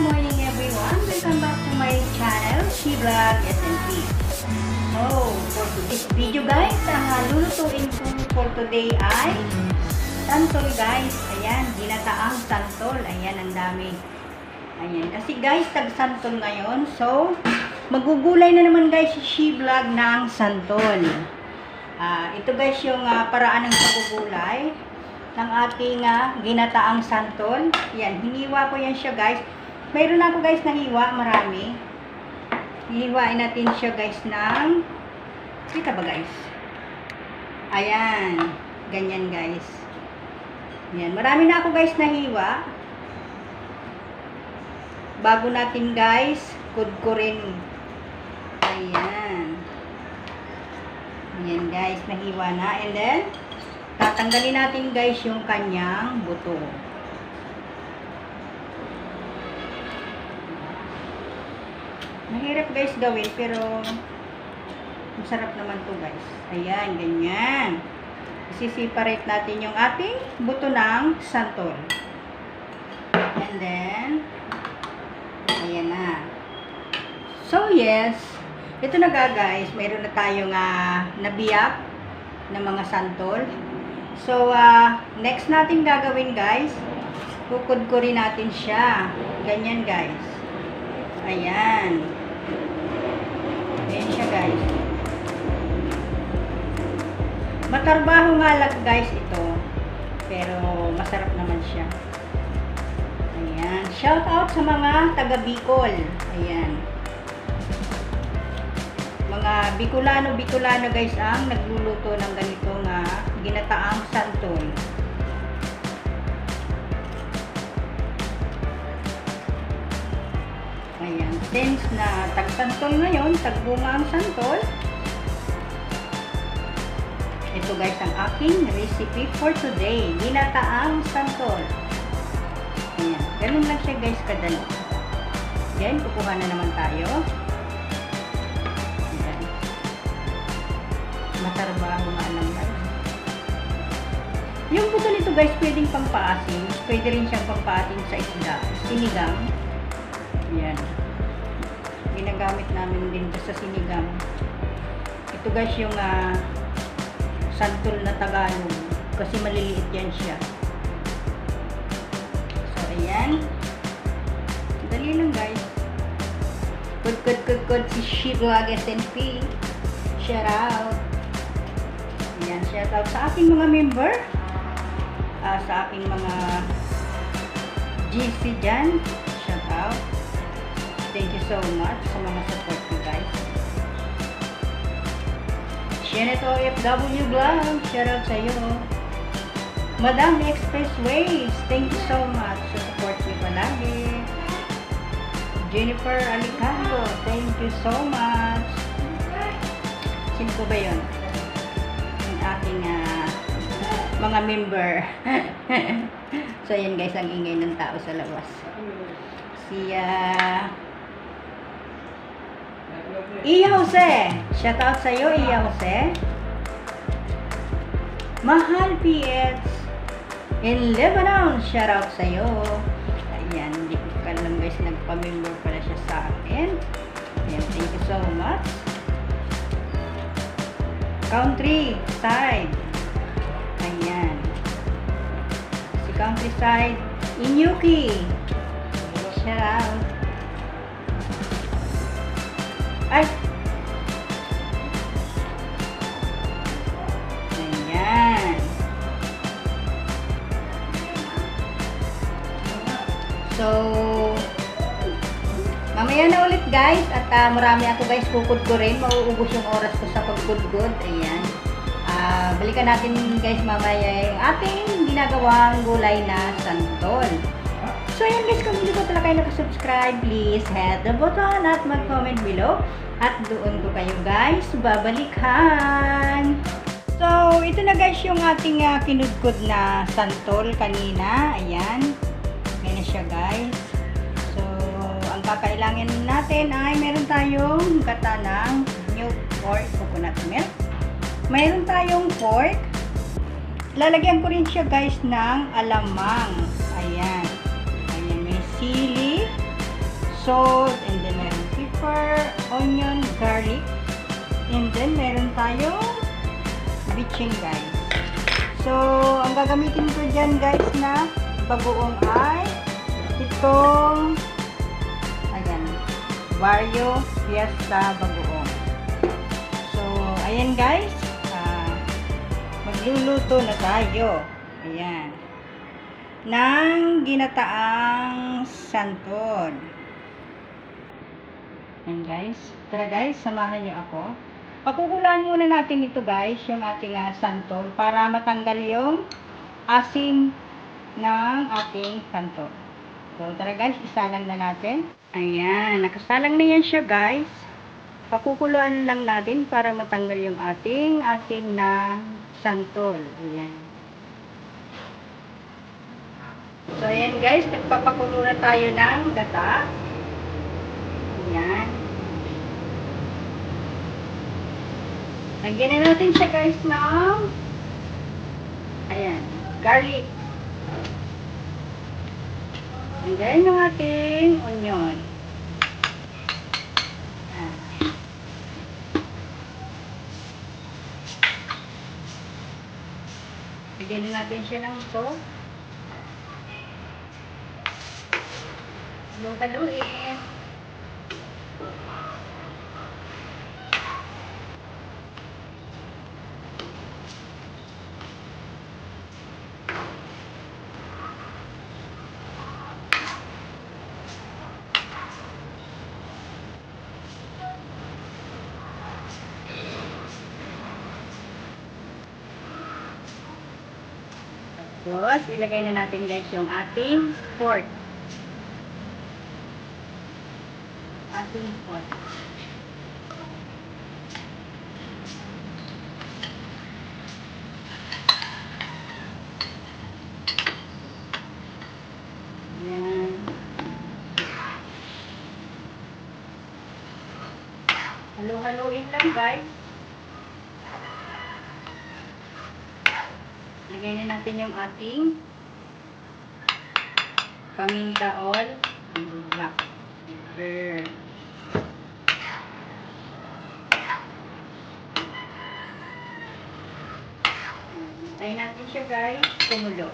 morning everyone. Welcome back to my channel, She Vlog SNP. So, for today's video guys, ang lulutuin ko for today ay santol guys. Ayan, ginataang santol. Ayan, ang dami. Ayan, kasi guys, tag-santol ngayon. So, magugulay na naman guys si She Vlog ng santol. Ito guys yung paraan ng pagugulay ng ating ginataang santol. Yan, hiniwa ko yan siya guys. Mayroon ako guys na hiwa, marami. Hihiwain natin siya guys ng, kita ba guys? Ayan, ganyan guys. Yan, marami na ako guys na hiwa. Bago natin guys, kudkurin. Ayan. Ayan guys, nahiwa na. And then, tatanggalin natin guys yung kanyang buto. Mahirap guys gawin pero masarap naman to guys. Ayan, ganyan. Isi-separate natin yung ating buto ng santol. And then, ayan na. So yes, ito na guys, mayroon na tayong nabiyak na mga santol. So, next natin gagawin guys, kukudkurin natin siya. Ganyan guys. Ayan. Ayan siya guys. Matarbaho nga lang guys ito. Pero masarap naman siya. Ayan. Shout out sa mga taga Bicol. Ayan. Mga Bicolano guys ang nagluluto ng ganitong ginataang santol. Ayan. Since na tag-santol ngayon, tagbunga ang santol, ito guys ang aking recipe for today. Ginataang santol. Ayan. Ganun lang siya guys kadali. Then, kukuha na naman tayo. Matarbaho nga lang guys. Yung buto nito guys, pwedeng pampaasim. Pwede rin siyang pampaasim sa isda. Sinigang. Yan. Ginagamit namin din sa sinigang. Ito guys yung santol na Tagalog. Kasi maliliit yan siya. So, ayan. Dali lang guys. Good si She Vlog SNP. Shout out. Ayan, shout out sa aking mga member, sa aking mga GC dyan, shout out. Thank you so much sa mga support ko guys. Sheneto FW Vlog, shout out sa iyo. Madam Expressways, thank you so much sa support niyo palagi. Jennifer Alicando, thank you so much. Sino ko ba yun? Aking mga member. So yan guys, ang ingay ng tao sa labas. Si Iya Jose, shout out sa iyo Iya Jose. Mahal PH in Lebanon, shout out sa iyo. Ayan, hindi ko alam guys, nagpa-member pala siya sa akin. Ayan, thank you so much. Countryside. Ayan. Si Countryside Inyuki. Shout out. Ay. Ayan. So, mamaya na ulit guys at marami ako guys kukudkurin. Mauubos yung oras ko sa pagkudkod. Ayan. Balikan natin guys mamaya yung ating ginagawang gulay na santol. So ayan guys, kung hindi ko talaga kayo nakasubscribe, please hit the button at mag-comment below. At doon ko kayo guys babalikan. So ito na guys yung ating kinudkod na santol kanina. Ayan. Ayan na siya guys. Kakailangan natin ay meron tayong gata ng milk or coconut milk. Mayroon tayong pork. Lalagyan ko rin siya guys ng alamang. Ayan. Ayan, may sili. salt, and then meron pepper, onion, garlic, and then meron tayong bitchin guys. So, ang gagamitin ko dyan guys na bagoong ay itong ayan, Barrio Fiesta bagoong. So, ayan guys, magluluto na tayo. Ayan. Ng ginataang santol. Ayan guys. Tara guys, samahan niyo ako. Pagkukulaan muna natin ito guys, yung ating santol para matanggal yung asim ng ating santol. So tara guys, isalang na natin. Ayan, nakasalang na yan siya guys. Pakukuluan lang natin para matanggal yung ating asim na santol. Ayan. So ayan guys, nagpapakulo na tayo ng gata. Ayan. Lagyan na natin siya guys ng ayan, garlic. Lagyan ng ating onion. Ayan. Lagyan na natin siya ng salt. Haluin. Tapos, ilagay na natin guys yung ating pork. Ating pork. Ayan. Halu-haluin lang guys. Lagay na natin yung ating paminta all black pepper. Tayo natin siya guys, kumulo.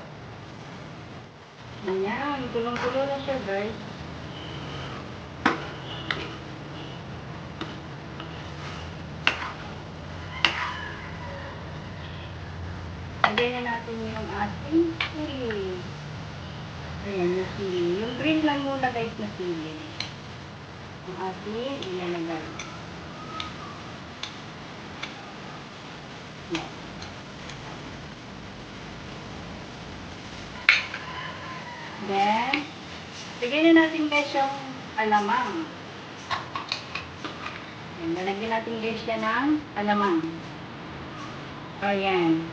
Ayan, kulong-kulo na siya guys. Lagyan na natin yung ating sili. Ayan, yung sili. Yung green lang muna guys na sili. Yung ating ilalagay. Ayan. Then, lagyan na natin guys yung alamang. Ayan, lalagyan natin guys yan ng alamang. Ayan.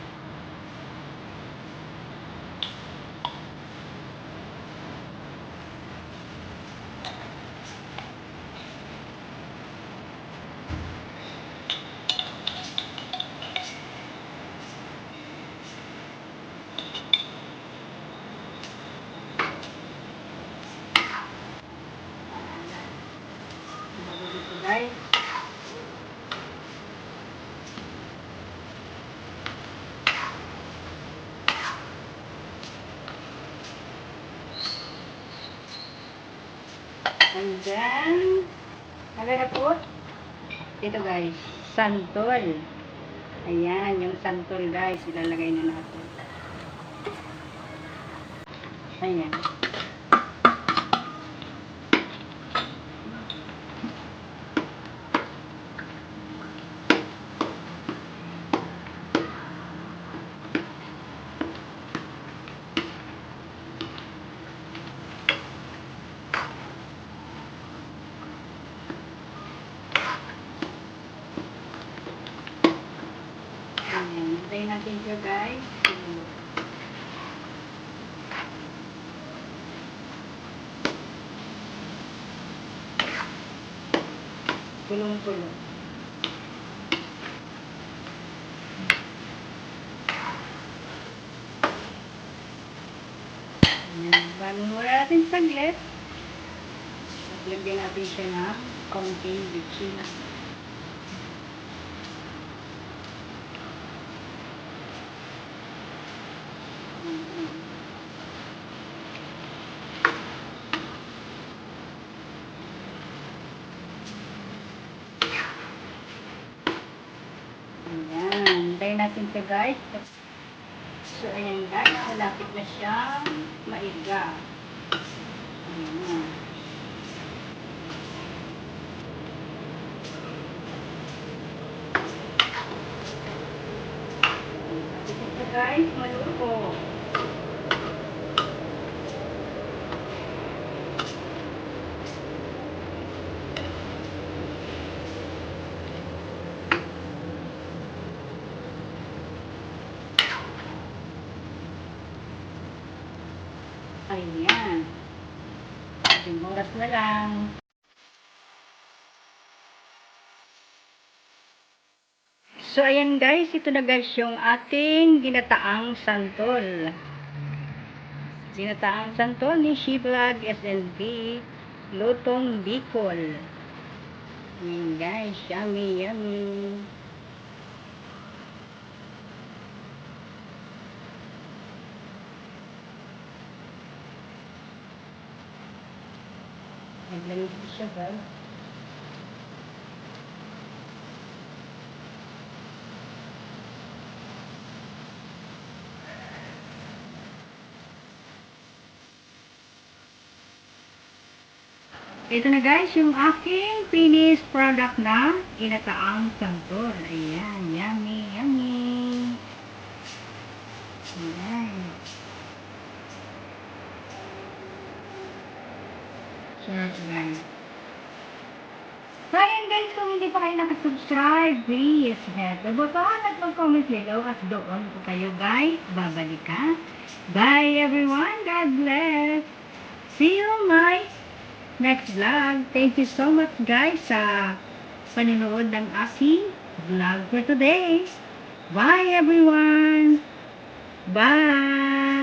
Guys. And then, na po, ito guys, santol. Ayan, yung santol guys, ilalagay na natin. Ayan. Hintayin natin siya guys. Kulong-kulong. Bago muna natin saglit. Lagyan natin siya ng konting bitchin. Ayan. Hintayin natin ito guys. So, ayan guys. Malapit na siyang maiga. Ayan. Ito guys, maluto. Ayan. Simulas na lang. So, ayan guys. Ito na guys yung ating ginataang santol. Ginataang santol ni Shivlog SNP. Lutong Bicol. Ayan guys. Yummy, yummy. Naglamig siya guys. Ito na guys, yung aking finished product na ginataang santol. Ayan, yummy, yummy. Ayan. Sarap guys. So ayan guys, kung hindi pa kayo nakasubscribe, please hit the button at mag-comment below at doon po kayo guys babalikan. Bye everyone, God bless. See you my next vlog. Thank you so much guys sa panonood ng aking vlog for today. Bye everyone. Bye.